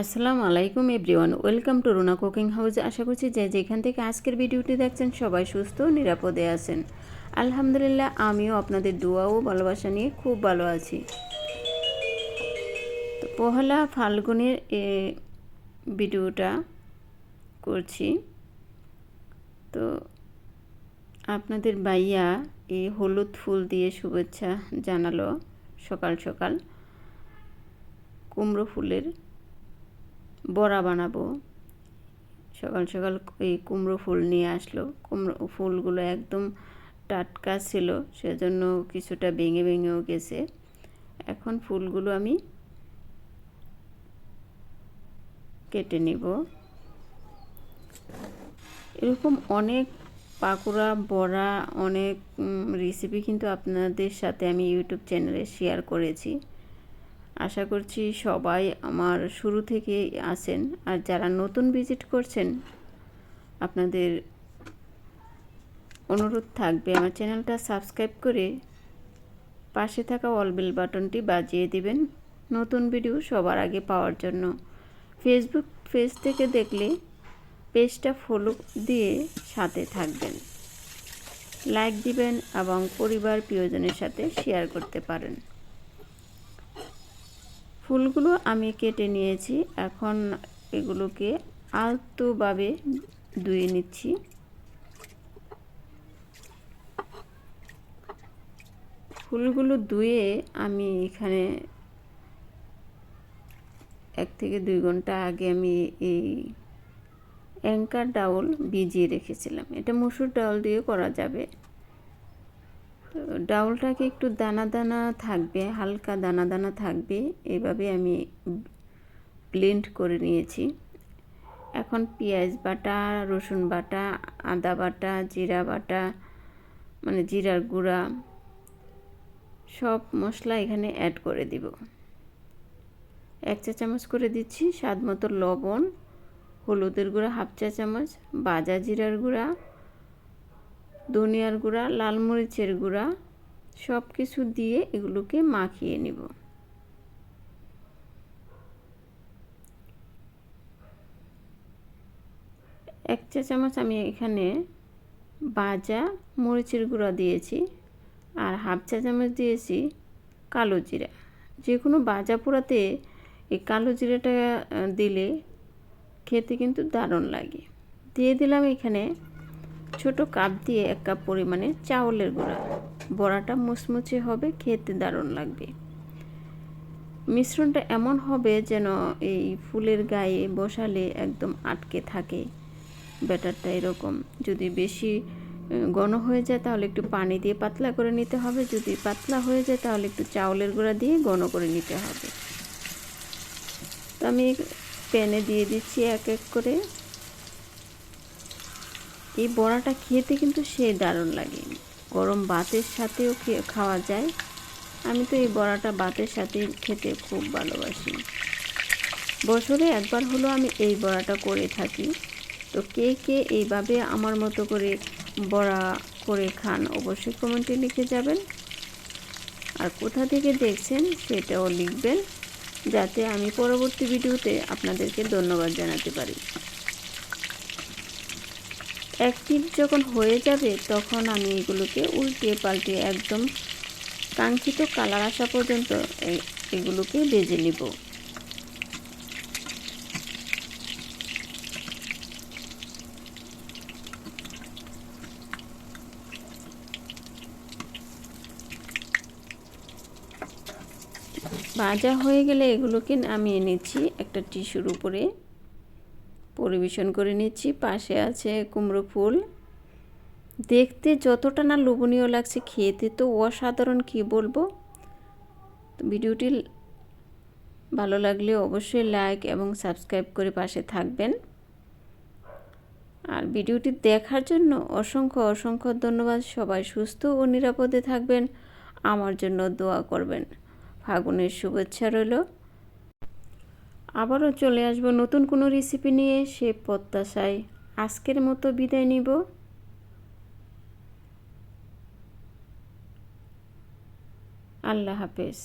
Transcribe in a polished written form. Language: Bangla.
আসসালামু আলাইকুম everyone, welcome to Runa cooking house. আশা করছি যে যেখান থেকে আজকের ভিডিওটি দেখছেন সবাই সুস্থ ও নিরাপদে আছেন। আলহামদুলিল্লাহ, আমিও আপনাদের দোয়া ও ভালোবাসা নিয়ে খুব ভালো আছি। তো পহেলা ফাল্গুনের ভিডিওটা করছি। তো আপনাদের ভাইয়া এই হলুদ ফুল দিয়ে শুভেচ্ছা জানালো সকাল সকাল। কুমড়ো ফুলের বড়া বানাবো। সকাল সকাল এই কুমড়ো ফুল নিয়ে আসলো। কুমড়ো ফুলগুলো একদম টাটকা ছিল, সেজন্য কিছুটা ভেঙে ভেঙেও গেছে। এখন ফুলগুলো আমি কেটে নিব। এরকম অনেক পাকোড়া, বড়া, অনেক রেসিপি কিন্তু আপনাদের সাথে আমি ইউটিউব চ্যানেলে শেয়ার করেছি। আশা করছি সবাই আমার শুরু থেকে আছেন, আর যারা নতুন ভিজিট করছেন আপনাদের অনুরোধ থাকবে আমার চ্যানেলটা সাবস্ক্রাইব করে পাশে থাকা অল বেল বাটনটি বাজিয়ে দিবেন নতুন ভিডিও সবার আগে পাওয়ার জন্য। ফেসবুক পেজ থেকে দেখলে পেজটা ফলো দিয়ে সাথে থাকবেন, লাইক দিবেন এবং পরিবার প্রিয়জনের সাথে শেয়ার করতে পারেন। ফুলগুলো আমি কেটে নিয়েছি, এখন এগুলোকে আলতোভাবে ধুয়ে নিচ্ছি। ফুলগুলো ধুয়ে আমি এখানে 1 থেকে 2 ঘন্টা আগে আমি এই অ্যাঙ্কার ডাউল ভিজিয়ে রেখেছিলাম। এটা মসুর ডাউল দিয়ে করা যাবে। তো ডাউলটাকে একটু দানা দানা থাকবে, হালকা দানা দানা থাকবে, এইভাবে আমি ব্লেন্ড করে নিয়েছি। এখন পেঁয়াজ বাটা, রসুন বাটা, আদা বাটা, জিরা বাটা, মানে জিরার গুঁড়া, সব মশলা এখানে অ্যাড করে দিব। 1 চা চামচ করে দিচ্ছি স্বাদ মতো লবণ, হলুদের গুঁড়া 1/2 চা চামচ, ভাজা জিরার গুঁড়া, ধনিয়ার গুঁড়া, লাল মরিচের গুঁড়া, সব কিছু দিয়ে এগুলোকে মাখিয়ে নিব। এক চা চামচ আমি এখানে ভাজা মরিচের গুঁড়া দিয়েছি, আর 1/2 চা চামচ দিয়েছি কালো জিরা। যে কোনো ভাজা পোড়াতে এই কালো জিরাটা দিলে খেতে কিন্তু দারুণ লাগে। দিয়ে দিলাম এখানে ছোট কাপ দিয়ে 1 কাপ পরিমাণে চাউলের গুঁড়া। বড়াটা মুচমুচে হবে, খেতে দারুণ লাগবে। মিশ্রণটা এমন হবে যেন এই ফুলের গায়ে বসালে একদম আটকে থাকে। ব্যাটারটা এরকম। যদি বেশি ঘন হয়ে যায় তাহলে একটু পানি দিয়ে পাতলা করে নিতে হবে, যদি পাতলা হয়ে যায় তাহলে একটু চাউলের গুঁড়া দিয়ে ঘন করে নিতে হবে। তো আমি প্যানে দিয়ে দিচ্ছি এক এক করে। এই বড়াটা খেতে কিন্তু সেই দারুণ লাগে, গরম ভাতের সাথেও খাওয়া যায়। আমি তো এই বড়াটা ভাতের সাথে খেতে খুব ভালোবাসি। বছরে একবার হলো আমি এই বড়াটা করে থাকি। তো কে কে এইভাবে আমার মতো করে বড়া করে খান অবশ্যই কমেন্টে লিখে যাবেন, আর কোথা থেকে দেখছেন সেটাও লিখবেন, যাতে আমি পরবর্তী ভিডিওতে আপনাদেরকে ধন্যবাদ জানাতে পারি। এক পিঠ যখন হয়ে যাবে তখন আমি এগুলোকে উল্টে পাল্টে একদম কাঙ্ক্ষিত কালার আসা পর্যন্ত এগুলোকে ভেজে নিব। ভাজা হয়ে গেলে এগুলোকে নামিয়ে নিচ্ছি, একটা টিস্যুর উপরে পরিবেশন করে নিচ্ছি। পাশে আছে কুমড়ো ফুল। দেখতে যতটা না লোভনীয় লাগছে, খেতে তো অসাধারণ, কী বলবো। তো ভিডিওটি ভালো লাগলে অবশ্যই লাইক এবং সাবস্ক্রাইব করে পাশে থাকবেন। আর ভিডিওটি দেখার জন্য অসংখ্য অসংখ্য ধন্যবাদ। সবাই সুস্থ ও নিরাপদে থাকবেন, আমার জন্য দোয়া করবেন। ফাগুনের শুভেচ্ছা রইল। আবারও চলে আসব নতুন কোনো রেসিপি নিয়ে, সে প্রত্যাশায় আজকের মতো বিদায় নিব। আল্লাহ হাফেজ।